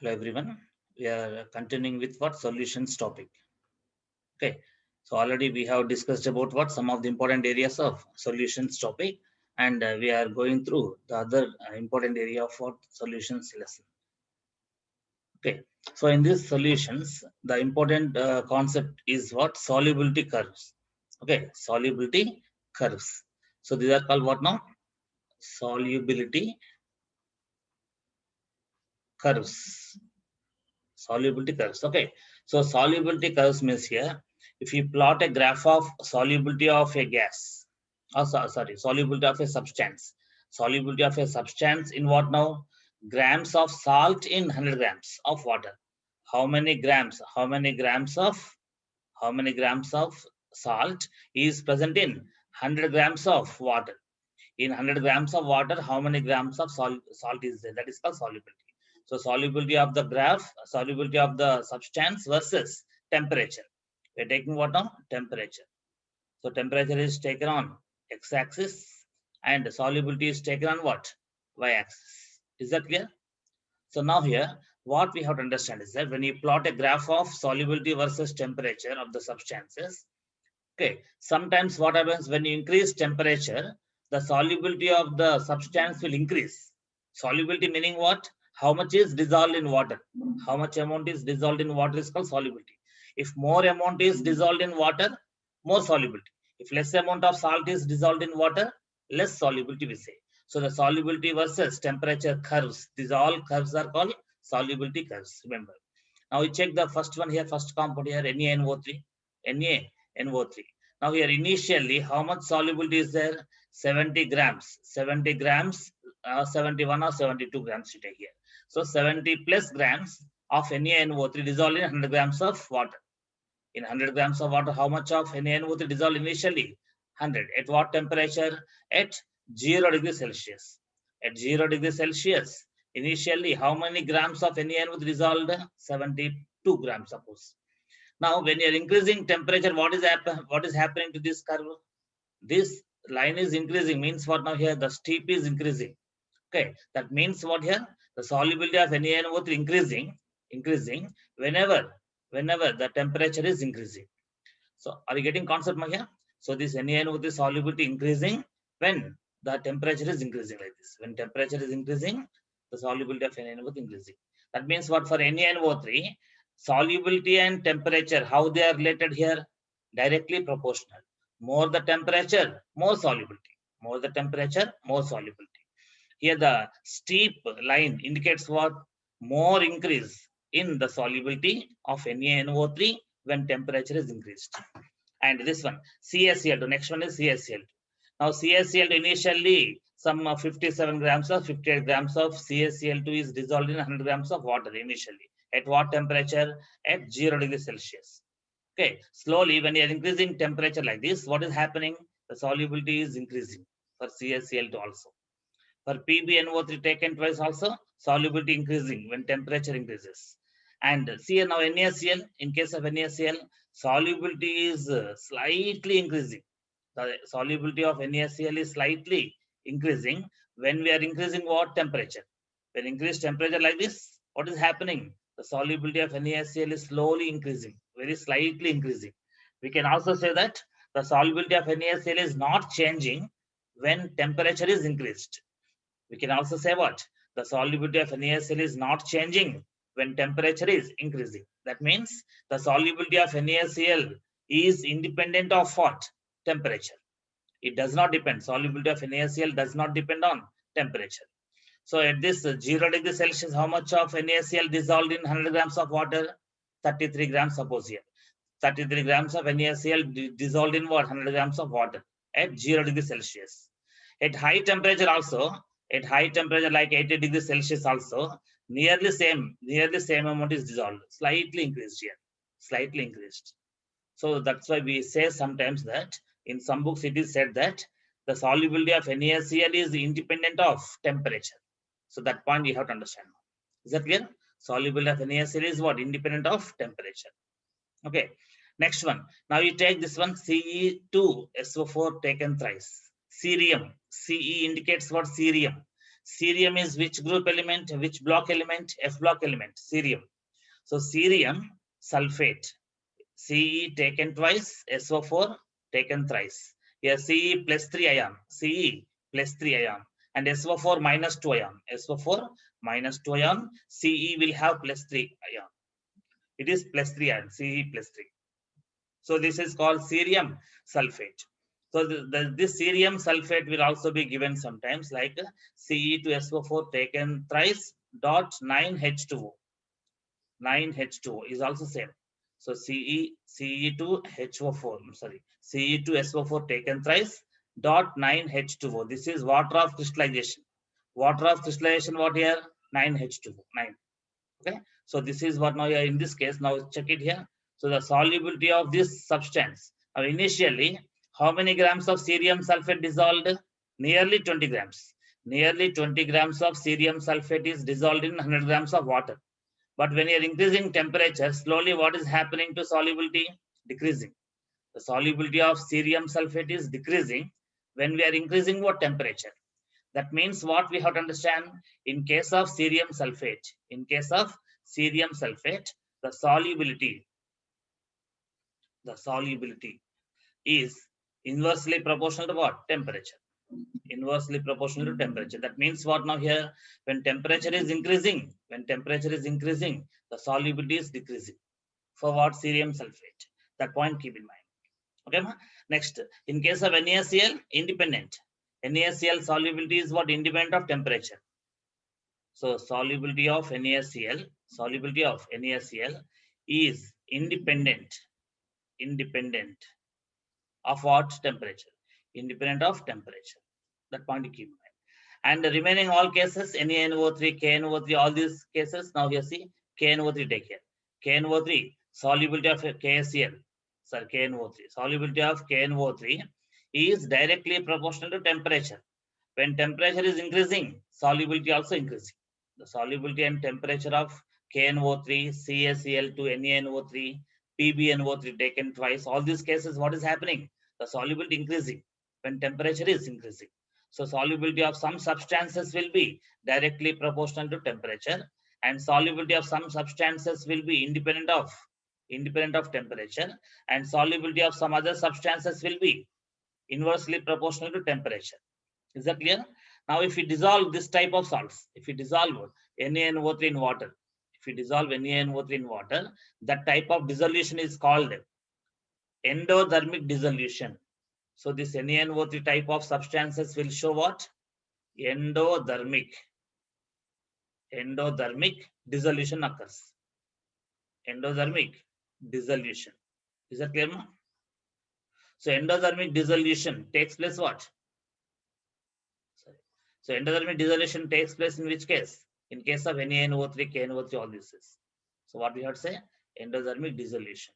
Hello everyone. We are continuing with what solutions topic. Okay. So already we have discussed about what some of the important areas of solutions topic, and we are going through the other important area of what solutions lesson. Okay. So in these solutions, the important concept is what solubility curves. Okay. Solubility curves. So these are called what now? Solubility curves. Solubility curves. Okay. So solubility curves means here, if you plot a graph of solubility of a gas, or sorry, solubility of a substance, solubility of a substance in what now? Grams of salt in 100 grams of water. How many grams? How many grams of salt is present in 100 grams of water? In 100 grams of water, how many grams of salt is there? That is called solubility. So solubility of the graph, solubility of the substance versus temperature. We're taking what now? Temperature. So temperature is taken on x-axis and solubility is taken on what? Y-axis. Is that clear? So now here, what we have to understand is that when you plot a graph of solubility versus temperature of the substances, okay, sometimes what happens when you increase temperature, the solubility of the substance will increase. Solubility meaning what? How much is dissolved in water? How much amount is dissolved in water is called solubility. If more amount is dissolved in water, more solubility. If less amount of salt is dissolved in water, less solubility we say. So the solubility versus temperature curves, these all curves are called solubility curves, remember. Now we check the first one here, first compound here, NaNO3, NaNO3. Now here initially, how much solubility is there? 70 grams, 71 or 72 grams you take here. So 70 plus grams of NaNO3 dissolved in 100 grams of water. In 100 grams of water, how much of NaNO3 dissolved initially? 100. At what temperature? At 0 degrees Celsius. At 0 degrees Celsius, initially, how many grams of NaNO3 dissolved? 72 grams, suppose. Now, when you are increasing temperature, what is happening to this curve? This line is increasing, means what now here? The steep is increasing. Okay, that means what here? The solubility of NaNO3 increasing whenever the temperature is increasing. So are you getting concept here? So this NaNO3 solubility increasing when the temperature is increasing like this. When temperature is increasing, the solubility of NaNO3 increasing. That means what for NaNO3, solubility and temperature, how they are related here? Directly proportional. More the temperature, more solubility. More the temperature, more solubility. Here the steep line indicates what? More increase in the solubility of NaNO3 when temperature is increased. And this one, CaCl2. Next one is CaCl2. Now CaCl2 initially some 57 grams or 58 grams of CaCl2 is dissolved in 100 grams of water initially. At what temperature? At 0 degrees Celsius. Okay, slowly when you are increasing temperature like this, what is happening? The solubility is increasing for CaCl2 also. For PbNO3 taken twice also, solubility increasing when temperature increases. And see now NaCl, in case of NaCl, solubility is slightly increasing. The solubility of NaCl is slightly increasing when we are increasing what? Temperature. When increased temperature like this, what is happening? The solubility of NaCl is slowly increasing, very slightly increasing. We can also say that the solubility of NaCl is not changing when temperature is increased. We can also say what? The solubility of NaCl is not changing when temperature is increasing. That means the solubility of NaCl is independent of what? Temperature. It does not depend. Solubility of NaCl does not depend on temperature. So at this 0 degrees Celsius, how much of NaCl dissolved in 100 grams of water? 33 grams, suppose here. 33 grams of NaCl dissolved in what? 100 grams of water at 0 degrees Celsius. At high temperature also, at high temperature like 80 degrees Celsius also, nearly same amount is dissolved, slightly increased here, slightly increased. So that's why we say sometimes that in some books it is said that the solubility of NaCl is independent of temperature. So that point you have to understand. Is that clear? Solubility of NaCl is what? Independent of temperature. Okay. Next one. Now you take this one, Ce2SO4 taken thrice. Cerium. Ce indicates what? Cerium. Cerium is which group element, which block element? F block element, cerium. So cerium sulfate, Ce taken twice, SO4 taken thrice. Here Ce plus 3 ion, Ce plus 3 ion, and SO4 minus 2 ion. SO4 minus 2 ion, Ce will have plus 3 ion. It is plus 3 ion, Ce plus 3. So this is called cerium sulfate. So this cerium sulfate will also be given sometimes like Ce to SO4 taken thrice dot 9H2O. 9H2O is also same. So Ce to HO4, sorry, Ce to SO4 taken thrice dot 9H2O. This is water of crystallization. Water of crystallization, what here? 9H2O, 9. Okay. So this is what now here in this case. Now check it here. So the solubility of this substance. Now initially, how many grams of cerium sulfate dissolved? Nearly 20 grams. Nearly 20 grams of cerium sulfate is dissolved in 100 grams of water. But when you are increasing temperature, slowly what is happening to solubility? Decreasing. The solubility of cerium sulfate is decreasing when we are increasing what temperature. That means what we have to understand, in case of cerium sulfate, the solubility is inversely proportional to what? Temperature. Inversely proportional to temperature. That means what now here? When temperature is increasing, the solubility is decreasing. For what? Cerium sulfate. That point keep in mind. Okay. Next, in case of NaCl, independent. NaCl solubility is what? Independent of temperature. So solubility of NaCl is independent of what? Temperature. Independent of temperature. That point you keep in mind. And the remaining all cases, NaNO3, KNO3, all these cases, now you see KNO3 take here. KNO3, solubility of KCl, sorry, KNO3, solubility of KNO3 is directly proportional to temperature. When temperature is increasing, solubility also increasing. The solubility and temperature of KNO3, CaCl2, NaNO3, PbNO3 taken twice, all these cases, what is happening? The solubility increasing when temperature is increasing. So solubility of some substances will be directly proportional to temperature, and solubility of some substances will be independent of temperature, and solubility of some other substances will be inversely proportional to temperature. Is that clear? Now, if we dissolve this type of salts, if we dissolve NaNO3 in water, that type of dissolution is called endothermic dissolution. So this NaNO3 type of substances will show what? Endothermic dissolution occurs. Endothermic dissolution. Is that clear? So endothermic dissolution takes place what? So endothermic dissolution takes place in which case? In case of NaNO3, KNO3, all this is. So what we have to say? Endothermic dissolution.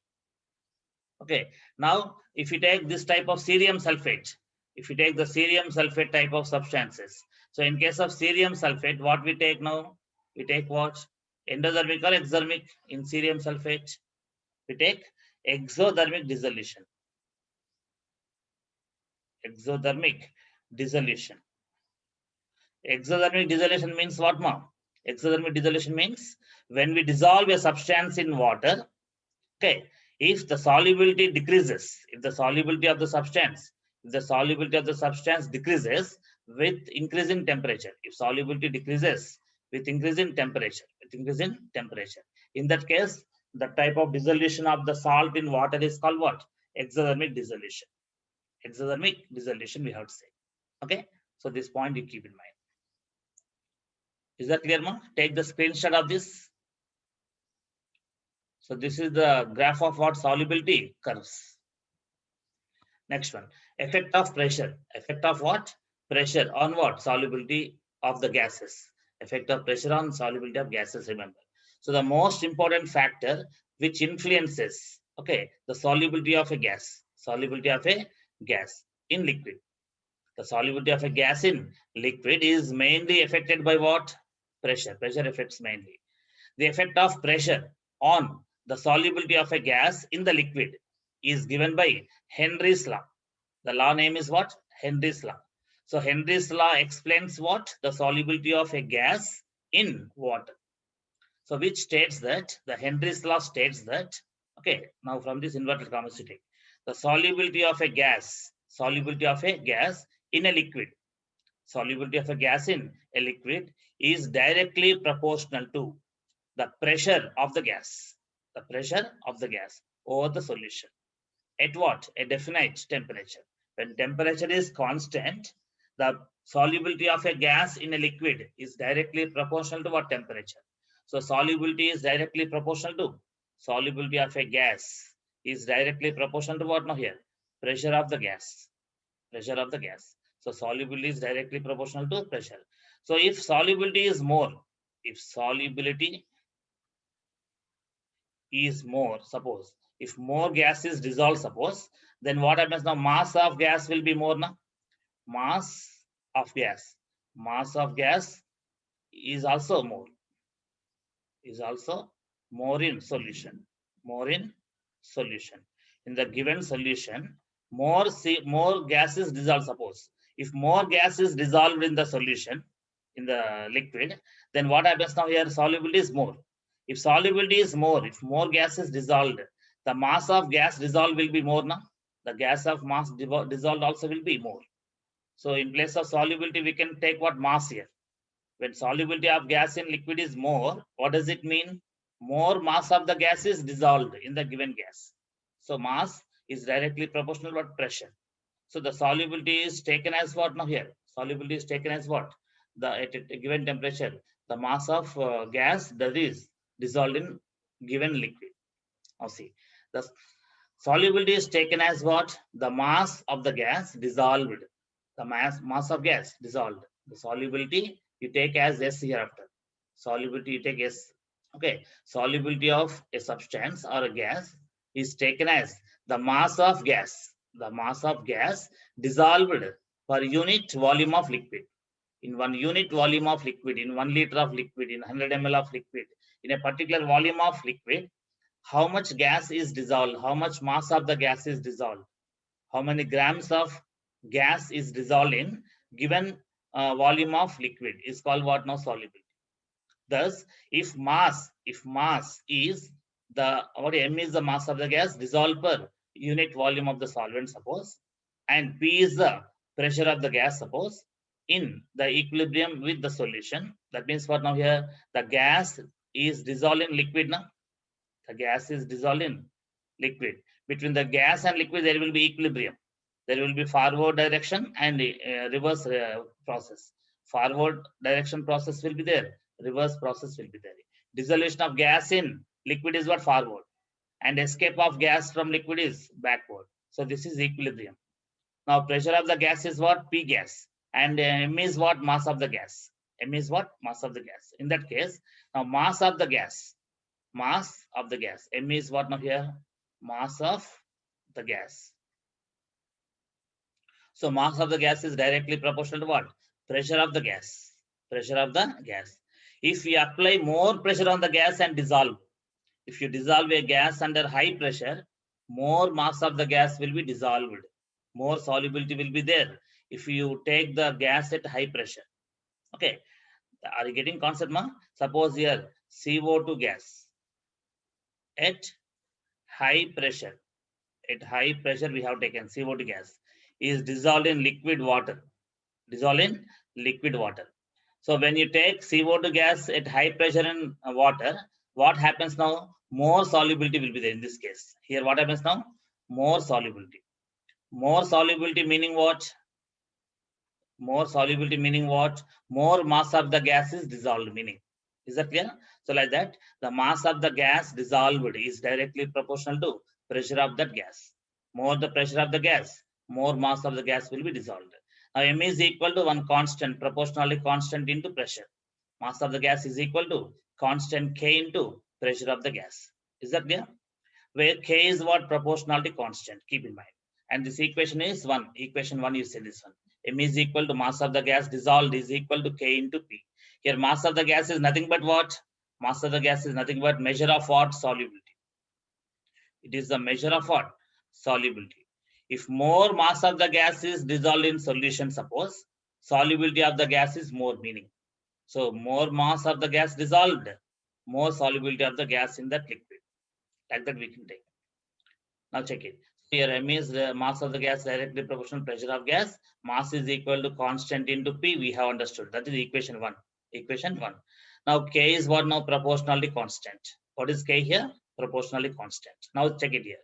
Okay. Now, if you take this type of cerium sulfate, if you take the cerium sulfate type of substances, so in case of cerium sulfate, what we take now? We take what? Endothermic or exothermic in cerium sulfate? We take exothermic dissolution. Exothermic dissolution. Exothermic dissolution means what, ma'am? Exothermic dissolution means when we dissolve a substance in water, okay, if the solubility decreases, if the solubility of the substance decreases with increasing temperature, if solubility decreases with increasing temperature, in that case, the type of dissolution of the salt in water is called what? Exothermic dissolution. Exothermic dissolution we have to say. Okay, so this point you keep in mind. Is that clear, ma? Take the screenshot of this. So this is the graph of what? Solubility curves. Next one, effect of pressure. Effect of what? Pressure on what? Solubility of the gases. Effect of pressure on solubility of gases, remember. So the most important factor which influences, okay, the solubility of a gas. Solubility of a gas in liquid. The solubility of a gas in liquid is mainly affected by what? Pressure. Pressure affects mainly. The effect of pressure on the solubility of a gas in the liquid is given by Henry's law. The law name is what? Henry's law. So Henry's law explains what? The solubility of a gas in water. So which states that, the Henry's law states that, okay, now from this inverted commas you take, the solubility of a gas in a liquid, solubility of a gas in a liquid is directly proportional to the pressure of the gas, over the solution. At what? A definite temperature. When temperature is constant, the solubility of a gas in a liquid is directly proportional to what temperature? So solubility is directly proportional to, solubility of a gas is directly proportional to what now here? Pressure of the gas. So solubility is directly proportional to pressure. So if solubility is more, suppose if more gas is dissolved, suppose, then what happens now? Mass of gas will be more now. Mass of gas is also more in solution. In the given solution, more gas is dissolved. Suppose if more gas is dissolved in the solution, in the liquid, then what happens now here? Solubility is more. If solubility is more, if more gas is dissolved, the mass of gas dissolved will be more now. The gas of mass dissolved also will be more. So in place of solubility, we can take what? Mass here. When solubility of gas in liquid is more, what does it mean? More mass of the gas is dissolved in the given gas. So mass is directly proportional to pressure. So the solubility is taken as what now here? Solubility is taken as what? At a given temperature, the mass of gas that is dissolved in given liquid. Now see, the solubility is taken as what? The mass of the gas dissolved. The mass of gas dissolved. The solubility you take as S hereafter. Solubility you take S. Okay. Solubility of a substance or a gas is taken as the mass of gas. The mass of gas dissolved per unit volume of liquid. In 1 unit volume of liquid, in 1 liter of liquid, in 100 ml of liquid, in a particular volume of liquid, how much gas is dissolved, how much mass of the gas is dissolved, how many grams of gas is dissolved in given volume of liquid is called what now? Solubility. Thus, if mass is the, what M is the mass of the gas dissolved per unit volume of the solvent, suppose, and P is the pressure of the gas, suppose, in the equilibrium with the solution. That means what now here? The gas is dissolved in liquid now. The gas is dissolved in liquid. Between the gas and liquid, there will be equilibrium. There will be forward direction and reverse process. Forward direction process will be there. Reverse process will be there. Dissolution of gas in liquid is what? Forward. And escape of gas from liquid is backward. So this is equilibrium. Now pressure of the gas is what? P gas. And M is what? Mass of the gas. M is what? Mass of the gas. In that case, now mass of the gas. M is what now here? Mass of the gas. So mass of the gas is directly proportional to what? Pressure of the gas. If we apply more pressure on the gas and dissolve, if you dissolve a gas under high pressure, more mass of the gas will be dissolved. More solubility will be there if you take the gas at high pressure. Okay. Are you getting concept, ma? Suppose here CO2 gas at high pressure. At high pressure, we have taken CO2 gas is dissolved in liquid water. So when you take CO2 gas at high pressure in water, what happens now? More solubility will be there in this case. Here, what happens now? More solubility. More solubility meaning what? More solubility meaning what? More mass of the gas is dissolved meaning. Is that clear? So like that, the mass of the gas dissolved is directly proportional to pressure of that gas. More the pressure of the gas, more mass of the gas will be dissolved. Now M is equal to one constant, proportionally constant into pressure. Mass of the gas is equal to constant K into pressure of the gas. Is that clear? Where K is what? Proportionality constant. Keep in mind. And this equation is 1. Equation 1 you say this one. M is equal to mass of the gas dissolved is equal to K into P. Here mass of the gas is nothing but what? Mass of the gas is nothing but measure of what? Solubility. It is the measure of what? Solubility. If more mass of the gas is dissolved in solution, suppose, solubility of the gas is more, meaning. So more mass of the gas dissolved, more solubility of the gas in that liquid. Like that we can take. Now check it. Here M is the mass of the gas directly proportional pressure of gas. Mass is equal to constant into P. We have understood. That is equation 1. Equation 1. Now K is what now? Proportionally constant. What is K here? Proportionally constant. Now check it here.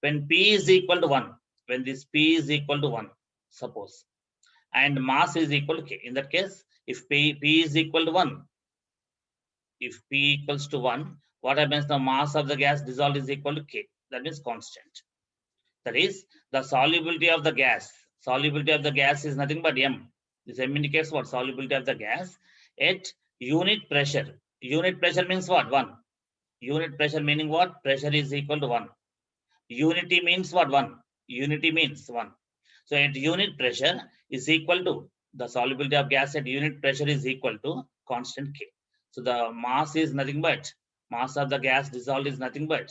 When P is equal to 1, when this P is equal to 1, suppose, and mass is equal to K. In that case, if P is equal to 1, if P equals to 1, what happens? The mass of the gas dissolved is equal to K. That means constant. That is the solubility of the gas. Solubility of the gas is nothing but M. This M indicates what? Solubility of the gas at unit pressure. Unit pressure means what? 1. Unit pressure meaning what? Pressure is equal to 1. Unity means what? 1. Unity means 1. So at unit pressure is equal to the solubility of gas at unit pressure is equal to constant K. So the mass is nothing but mass of the gas dissolved is nothing but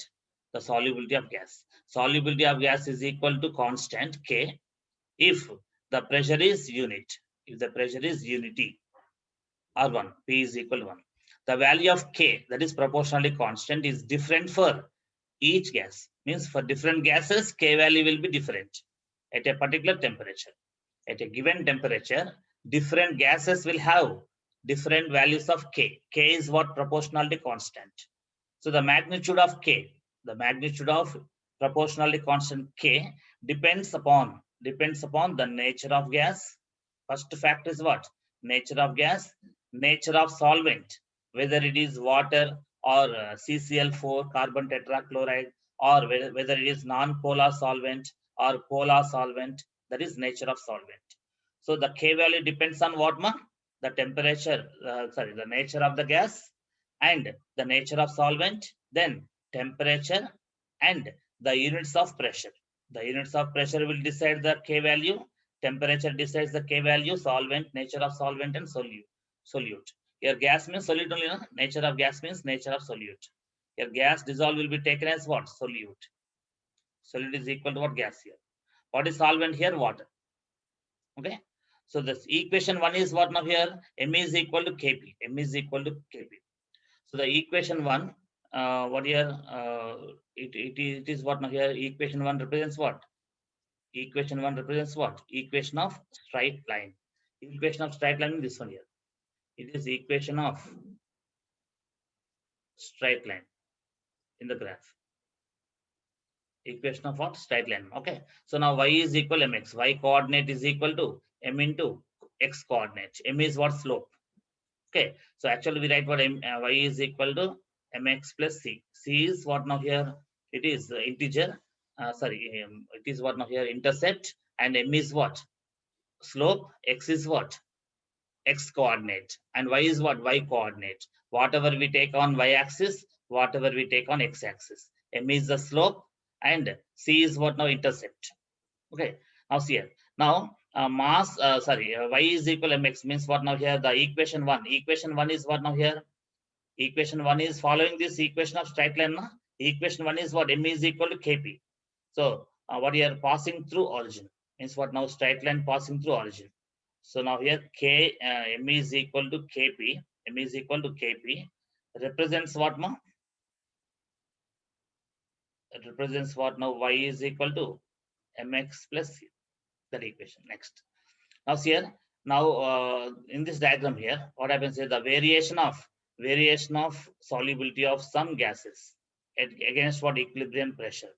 the solubility of gas. Solubility of gas is equal to constant K if the pressure is unit. If the pressure is unity or 1, P is equal to 1. The value of K, that is proportionally constant, is different for each gas. Means for different gases, K value will be different at a particular temperature. At a given temperature, different gases will have different values of K. K is what? Proportionality constant. So the magnitude of K, the magnitude of proportionally constant K depends upon the nature of gas. First fact is what? Nature of gas, nature of solvent, whether it is water or CCl4 carbon tetrachloride, or whether it is non-polar solvent or polar solvent. That is nature of solvent. So the K value depends on what, ma? The temperature, the nature of the gas and the nature of solvent, then temperature and the units of pressure. The units of pressure will decide the K value, temperature decides the K value, solvent, nature of solvent, and solute. Here gas means solute only, no? Nature of gas means nature of solute. Here gas dissolved will be taken as what? Solute. Solute is equal to what? Gas here. What is solvent here? Water. Okay. So this equation 1 is what now here? M is equal to Kp. M is equal to Kp. So the equation 1, what here? It is what now here? Equation 1 represents what? Equation 1 represents what? Equation of straight line. Equation of straight line is this one here. It is equation of straight line in the graph. Equation of what? Straight line. Okay. So now y is equal to mx. Y coordinate is equal to m into x coordinate. M is what? Slope. Okay. So actually we write what y is equal to mx plus c. C is what now here? It is integer. It is what now here? Intercept. And m is what? Slope. X is what? X coordinate. And y is what? Y coordinate. Whatever we take on y axis, whatever we take on x axis. M is the slope and c is what now? Intercept. Okay. Now see here. Now y is equal to mx means what now here? The equation 1. Equation 1 is what now here? Equation 1 is following this equation of straight line. Na? Equation 1 is what? M is equal to Kp. So what here? Passing through origin means what now? Straight line passing through origin. So now here M is equal to Kp. M is equal to Kp represents what now? It represents what now? Y is equal to mx plus c. That equation. Next. Now see here. Now in this diagram here, what happens is the variation of solubility of some gases against what? Equilibrium pressure.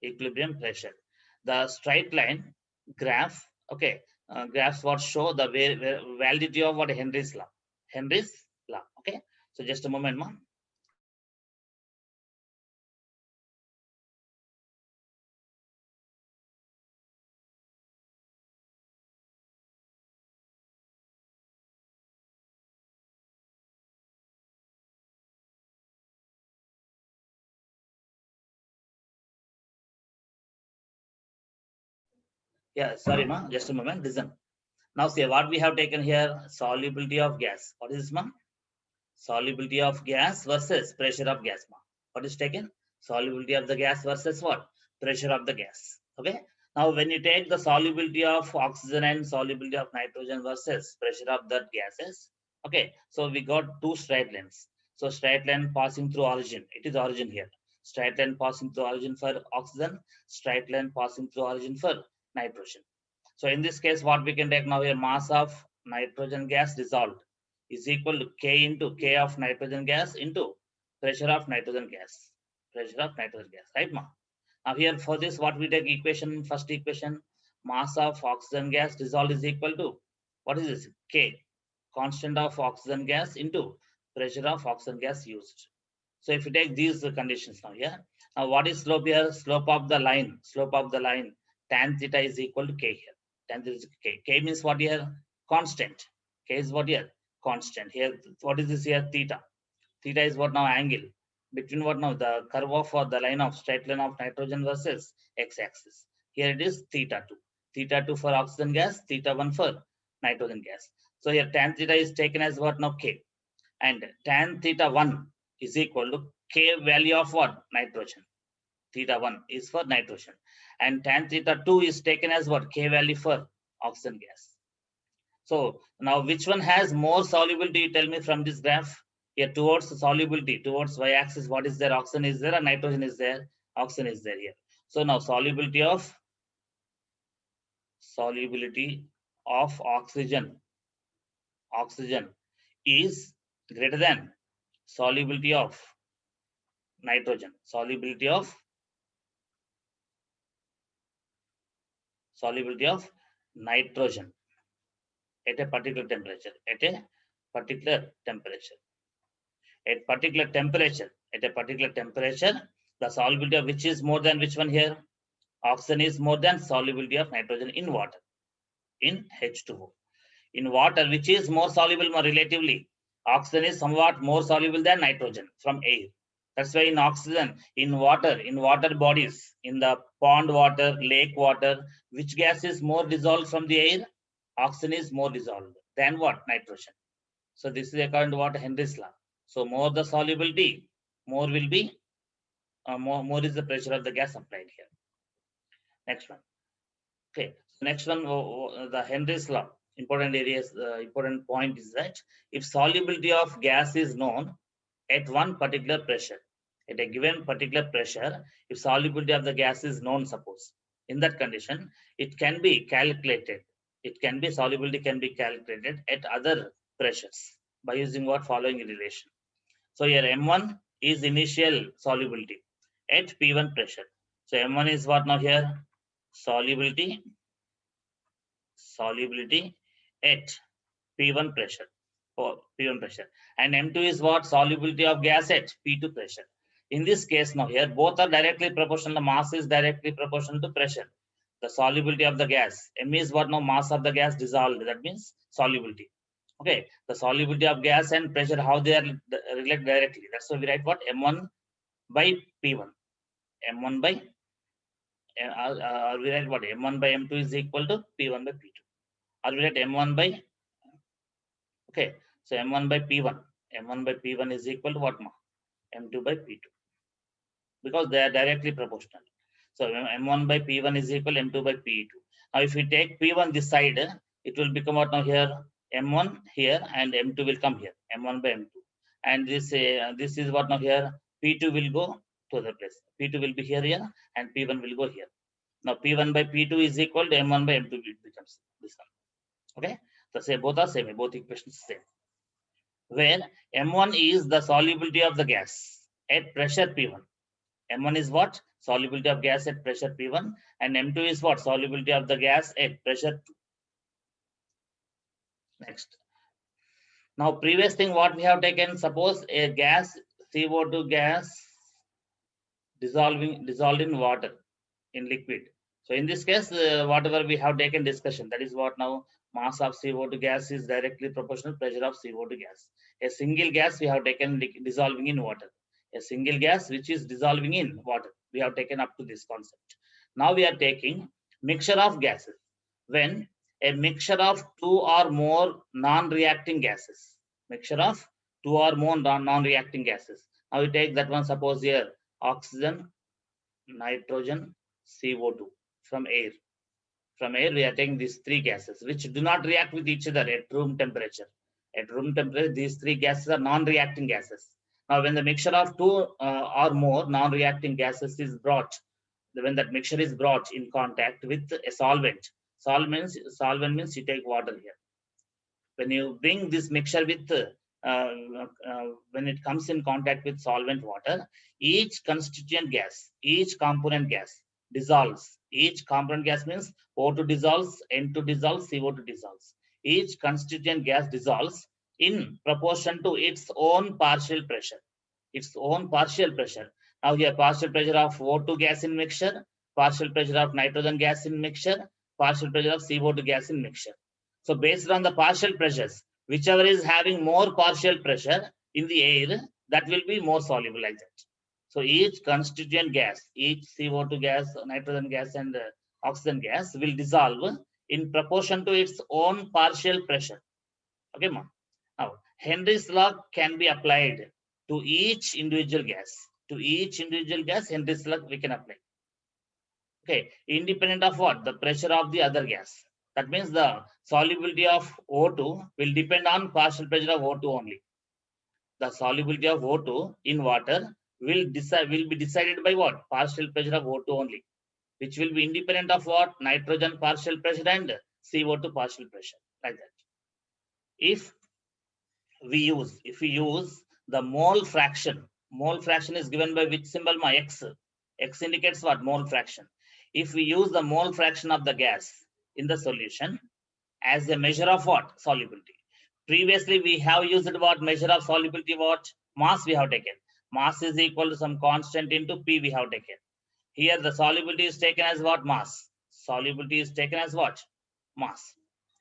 Equilibrium pressure. The straight line graph. Okay. Graphs what show the validity of what? Henry's law. Henry's law. Okay. So just a moment, ma. Yeah, sorry, ma. Just a moment. Listen. Now see what we have taken here, solubility of gas. What is this, ma? Solubility of gas versus pressure of gas, ma. What is taken? Solubility of the gas versus what? Pressure of the gas. Okay. Now, when you take the solubility of oxygen and solubility of nitrogen versus pressure of that gases, okay, so we got two straight lines. So straight line passing through origin, it is origin here. Straight line passing through origin for oxygen, straight line passing through origin for nitrogen. So in this case, what we can take now here, mass of nitrogen gas dissolved is equal to K into K of nitrogen gas into pressure of nitrogen gas. Pressure of nitrogen gas, right, ma? Now here for this, what we take equation, first equation, mass of oxygen gas dissolved is equal to, what is this? K, constant of oxygen gas into pressure of oxygen gas used. So if you take these conditions now, yeah. Now what is slope here? Slope of the line, tan theta is equal to K here. Tan theta is K. K means what here? Constant. K is what here? Constant. Here, what is this here? Theta. Theta is what now? Angle between what now? The curve of or the line of straight line of nitrogen versus x-axis. Here it is theta 2. Theta 2 for oxygen gas, theta 1 for nitrogen gas. So here tan theta is taken as what now? K. And tan theta 1 is equal to K value of what? Nitrogen. Theta 1 is for nitrogen. And tan theta 2 is taken as what? K value for oxygen gas. So now which one has more solubility? Tell me from this graph. Here towards solubility, towards y-axis, what is there? Oxygen is there or nitrogen is there? Oxygen is there here. So now solubility of oxygen is greater than solubility of nitrogen. Solubility of nitrogen at a particular temperature. At a particular temperature. The solubility of which is more than which one here? Oxygen is more than solubility of nitrogen in water, in H2O. In water, which is more soluble more relatively? Oxygen is somewhat more soluble than nitrogen from air. That's why in oxygen, in water bodies, in the pond water, lake water, which gas is more dissolved from the air? Oxygen is more dissolved than what? Nitrogen. So this is according to what? Henry's law. So more the solubility, more will be, more is the pressure of the gas applied here. Next one. Okay. So next one, the Henry's law. Important point is that if solubility of gas is known at one particular pressure, at a given particular pressure, if solubility of the gas is known, suppose, in that condition, it can be calculated. Solubility can be calculated at other pressures by using what? Following relation. So here M1 is initial solubility at P1 pressure. So M1 is what now here? Solubility at P1 pressure, or P1 pressure. And M2 is what? Solubility of gas at P2 pressure. In this case now here, both are directly proportional. The mass is directly proportional to pressure. The solubility of the gas. M is what now? Mass of the gas dissolved. That means solubility. Okay. The solubility of gas and pressure, how they are related directly. That's why we write what? M1 by P1. M1 by, we write what? M1 by M2 is equal to P1 by P2. Or we write M1 by, okay, so M1 by P1 is equal to what? M2 by P2, because they are directly proportional. So M1 by P1 is equal to M2 by P2. Now if we take P1 this side, it will become what now here? M1 here and M2 will come here, M1 by M2. And this is what now here? P2 will go to the place. P2 will be here and P1 will go here. Now P1 by P2 is equal to M1 by M2, it becomes this one. Okay, so say both are same, both equations same. Where M1 is the solubility of the gas at pressure P1. M1 is what? Solubility of gas at pressure P1, and M2 is what? Solubility of the gas at pressure 2. Next. Now, previous thing what we have taken, suppose a gas, CO2 gas dissolved in water, in liquid. So in this case, whatever we have taken discussion, that is what now? Mass of CO2 gas is directly proportional to pressure of CO2 gas. A single gas we have taken dissolving in water. A single gas which is dissolving in water. We have taken up to this concept. Now we are taking mixture of gases. When a mixture of two or more non-reacting gases. Mixture of two or more non-reacting gases. Now we take that one, suppose here, oxygen, nitrogen, CO2 from air. From air, we are taking these three gases, which do not react with each other at room temperature. At room temperature, these three gases are non-reacting gases. Now, when the mixture of two or more non-reacting gases is brought, when that mixture is brought in contact with a solvent, solvent means you take water here. When you bring this mixture with, when it comes in contact with solvent water, each constituent gas, each component gas dissolves. Each component gas means O2 dissolves, N2 dissolves, CO2 dissolves. Each constituent gas dissolves in proportion to its own partial pressure. Its own partial pressure. Now here partial pressure of O2 gas in mixture, partial pressure of nitrogen gas in mixture, partial pressure of CO2 gas in mixture. So based on the partial pressures, whichever is having more partial pressure in the air, that will be more soluble like that. So each constituent gas, each CO2 gas, nitrogen gas, and oxygen gas will dissolve in proportion to its own partial pressure. Okay, ma'am. Now, Henry's law can be applied to each individual gas. To each individual gas, Henry's law we can apply. Okay, independent of what? The pressure of the other gas. That means the solubility of O2 will depend on partial pressure of O2 only. The solubility of O2 in water will be decided by what? Partial pressure of O2 only, which will be independent of what? Nitrogen partial pressure and CO2 partial pressure, like that. If we use the mole fraction is given by which symbol? My X indicates what? Mole fraction. If we use the mole fraction of the gas in the solution as a measure of what? Solubility. Previously we have used what? Measure of solubility, what? Mass we have taken. Mass is equal to some constant into P we have taken. Here the solubility is taken as what? Mass. Solubility is taken as what? Mass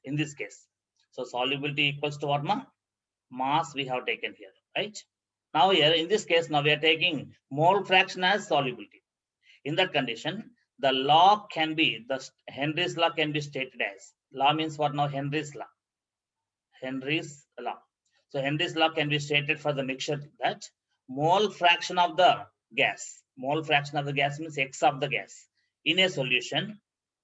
in this case. So solubility equals to what? Mass we have taken here, right? Now here in this case, now we are taking mole fraction as solubility. In that condition, the law can be, the Henry's law can be stated as, law means what now? Henry's law. Henry's law. So Henry's law can be stated for the mixture that mole fraction of the gas means X of the gas in a solution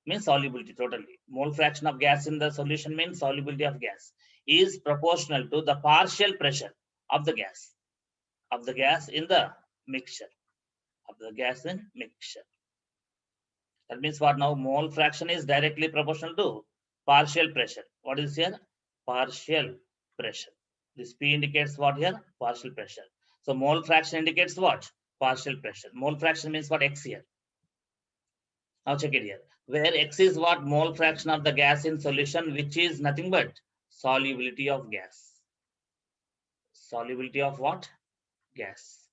means solubility totally. Mole fraction of gas in the solution means solubility of gas is proportional to the partial pressure of the gas in the mixture. That means what now? Mole fraction is directly proportional to partial pressure. What is here? Partial pressure. This P indicates what here? Partial pressure. So mole fraction indicates what? Partial pressure. Mole fraction means what? X here. Now check it here. Where X is what? Mole fraction of the gas in solution, which is nothing but solubility of gas. Solubility of what? Gas.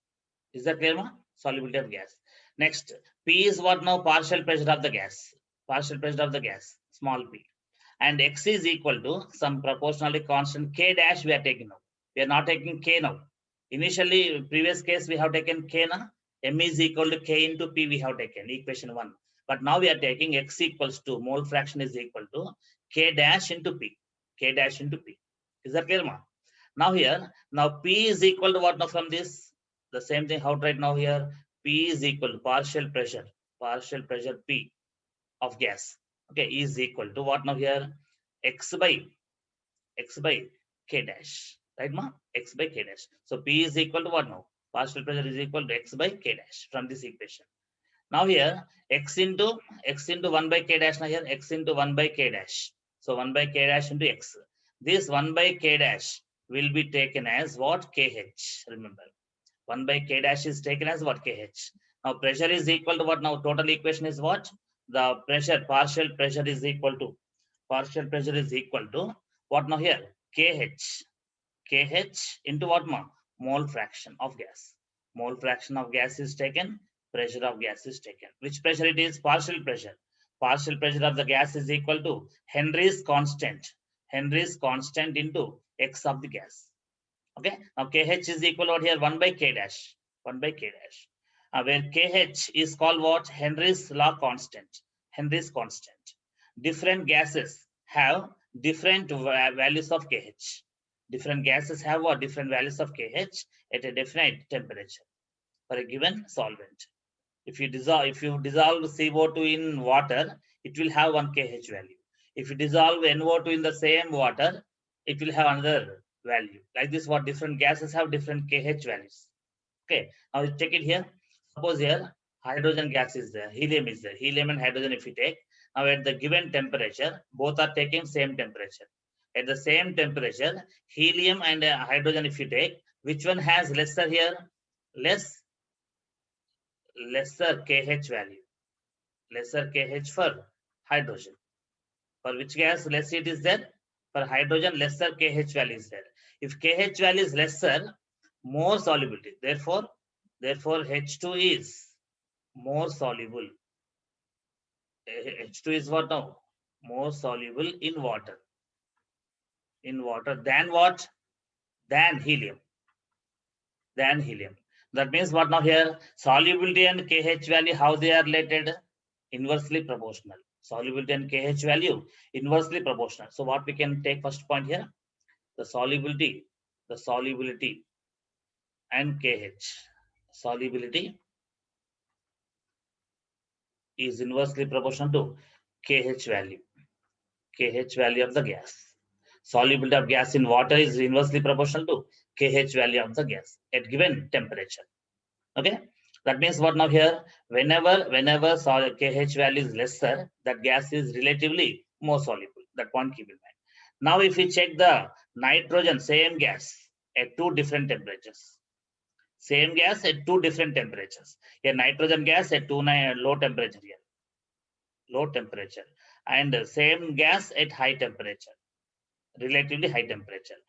Is that clear, ma? Solubility of gas. Next, P is what now? Partial pressure of the gas. Partial pressure of the gas, small p. And X is equal to some proportionally constant K dash we are taking now. We are not taking K now. Initially, previous case, we have taken K now. M is equal to K into P we have taken, equation 1. But now we are taking X equals to, mole fraction is equal to K dash into P. K dash into P. Is that clear, ma? Now here, now P is equal to what now from this? The same thing, how to write now here? P is equal to partial pressure P of gas, okay, is equal to what now here? X by K dash, right, ma? X by K dash. So P is equal to what now? Partial pressure is equal to X by K dash from this equation. Now here, X into 1 by K dash, now here, X into 1 by K dash. So 1 by K dash into X. This 1 by K dash will be taken as what? KH, remember. 1 by K dash is taken as what? KH. Now pressure is equal to what now? Total equation is what? The pressure, partial pressure is equal to what now here? KH. KH into what more? Mole fraction of gas. Mole fraction of gas is taken, pressure of gas is taken. Which pressure it is? Partial pressure. Partial pressure of the gas is equal to Henry's constant. Henry's constant into X of the gas. Okay, now KH is equal to here 1 by K dash. 1 by K dash. Where KH is called what? Henry's law constant. Henry's constant. Different gases have different values of KH. Different gases have what? Different values of KH at a definite temperature for a given solvent. If you dissolve CO2 in water, it will have 1 kH value. If you dissolve NO2 in the same water, it will have another value. Like this, what different gases have different kH values. Okay, now you check it here. Suppose here hydrogen gas is there, helium is there. Helium and hydrogen, if you take, now at the given temperature, both are taking same temperature. At the same temperature, helium and hydrogen, if you take, which one has lesser here? Lesser kH value. Lesser kH for hydrogen. For which gas less it is there? For hydrogen, lesser kH value is there. If kH value is lesser, more solubility. Therefore, H2 is more soluble. H2 is what now? More soluble in water. In water than what? Than helium. Than helium. That means what now here? Solubility and kH value, how they are related? Inversely proportional. Solubility and kH value, inversely proportional. So what we can take first point here? The solubility and kH. Solubility is inversely proportional to kH value of the gas. Solubility of gas in water is inversely proportional to kH value of the gas at given temperature. Okay, that means what now here? Whenever kH value is lesser, that gas is relatively more soluble. That point keep in mind. Now, if we check the nitrogen, same gas at two different temperatures. Same gas at two different temperatures. Here, nitrogen gas at low temperature here. Low temperature. And same gas at high temperature. Relatively high temperature.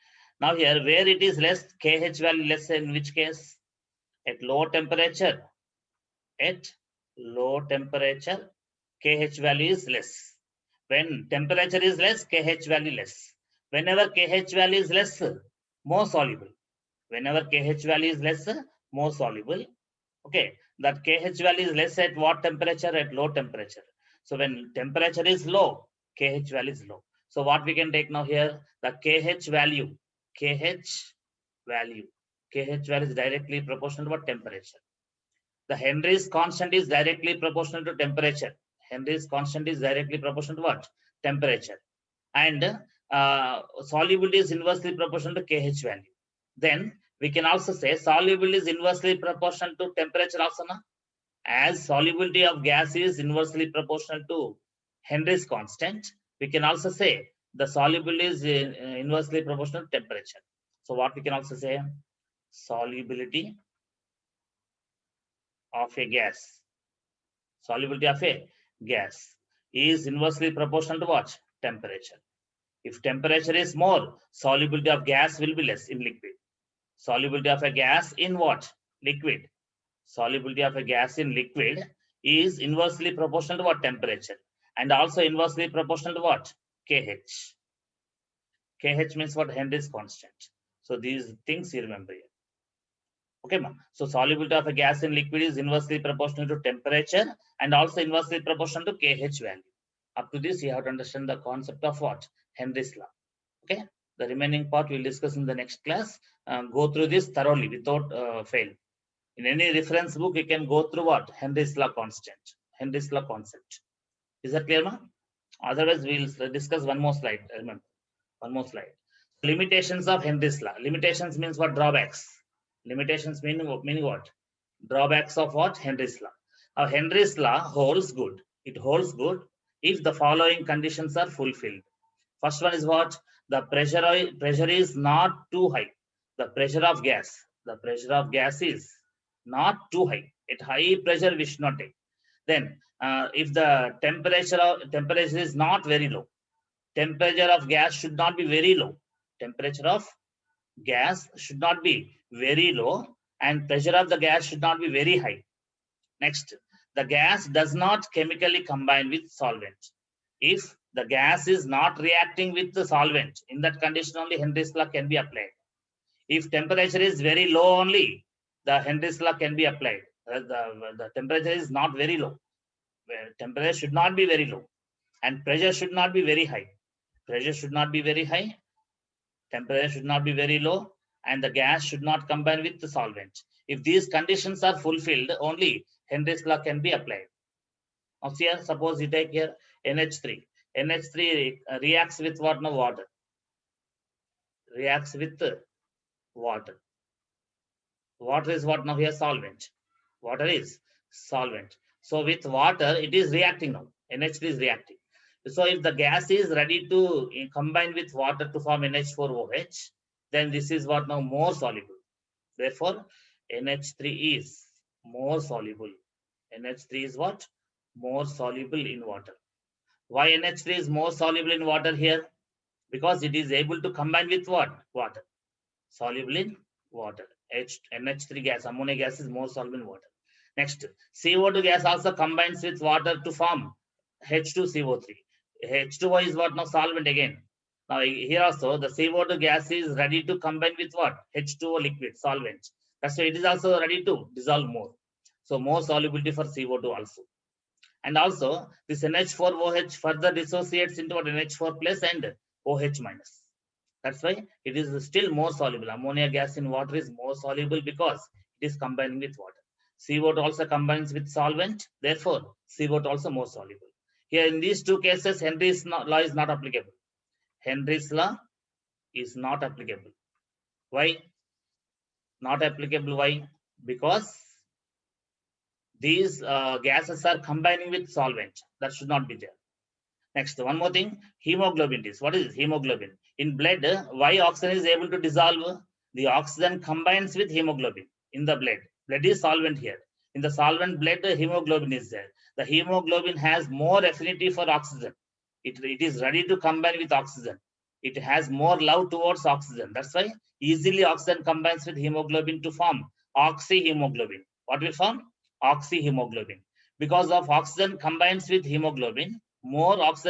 Now here, where it is less, kH value less, in which case? At low temperature. At low temperature, kH value is less. When temperature is less, kH value less. Whenever kH value is less, more soluble. Whenever kH value is less, more soluble. Okay, that kH value is less at what temperature? At low temperature. So when temperature is low, kH value is low. So what we can take now here? The kH value is directly proportional to what? Temperature. The Henry's constant is directly proportional to temperature. Henry's constant is directly proportional to what? Temperature. And solubility is inversely proportional to kH value. Then we can also say solubility is inversely proportional to temperature also. Na? As solubility of gas is inversely proportional to Henry's constant, we can also say the solubility is inversely proportional to temperature. So what we can also say? Solubility of a gas. Solubility of a gas is inversely proportional to what? Temperature. If temperature is more, solubility of gas will be less in liquid. Solubility of a gas in what? Liquid. Solubility of a gas in liquid is inversely proportional to what? Temperature. And also inversely proportional to what? kH. kH means what? Henry's constant. So these things you remember here. Okay, ma'am. So solubility of a gas in liquid is inversely proportional to temperature and also inversely proportional to kH value. Up to this, you have to understand the concept of what? Henry's law. Okay. The remaining part we'll discuss in the next class. Go through this thoroughly without fail. In any reference book, you can go through what? Henry's law constant. Henry's law concept. Is that clear, ma'am? Otherwise, we'll discuss one more slide. Remember, one more slide. Limitations of Henry's law. Limitations means what? Drawbacks. Limitations meaning what? Drawbacks of what? Henry's law. Now, Henry's law holds good. It holds good if the following conditions are fulfilled. First one is what? The pressure is not too high. The pressure of gas is not too high. At high pressure, we should not take. Then, if the temperature is not very low, temperature of gas should not be very low. Temperature of gas should not be very low, and pressure of the gas should not be very high. Next, the gas does not chemically combine with solvent. If the gas is not reacting with the solvent, in that condition only Henry's law can be applied. If temperature is very low only, the Henry's law can be applied. The temperature is not very low. Temperature should not be very low, and pressure should not be very high. Pressure should not be very high, temperature should not be very low, and the gas should not combine with the solvent. If these conditions are fulfilled, only Henry's law can be applied. Now here, suppose you take here NH3. NH3 reacts with what? No, water. Reacts with water. Water is what now here? Solvent. Water is solvent. So with water, it is reacting now. NH3 is reacting. So if the gas is ready to combine with water to form NH4OH, then this is what now? More soluble. Therefore, NH3 is more soluble. NH3 is what? More soluble in water. Why NH3 is more soluble in water here? Because it is able to combine with what? Water. Soluble in water. NH3 gas, ammonia gas is more soluble in water. Next, CO2 gas also combines with water to form H2CO3. H2O is what now? Solvent again. Now here also the CO2 gas is ready to combine with what? H2O liquid, solvent. That's why it is also ready to dissolve more. So more solubility for CO2 also. And also this NH4OH further dissociates into what? NH4 plus and OH minus. That's why it is still more soluble. Ammonia gas in water is more soluble because it is combining with water. CO2 also combines with solvent. Therefore, CO2 also more soluble. Here in these two cases, Henry's law is not applicable. Henry's law is not applicable. Why? Not applicable. Why? Because these gases are combining with solvent. That should not be there. Next, one more thing, hemoglobin is. What is hemoglobin? In blood, why oxygen is able to dissolve? The oxygen combines with hemoglobin in the blood. Blood is solvent here. In the solvent blood, hemoglobin is there. The hemoglobin has more affinity for oxygen. It is ready to combine with oxygen. It has more love towards oxygen. That's why easily oxygen combines with hemoglobin to form oxyhemoglobin. What will form? Oxyhemoglobin. Because of oxygen combines with hemoglobin, more oxygen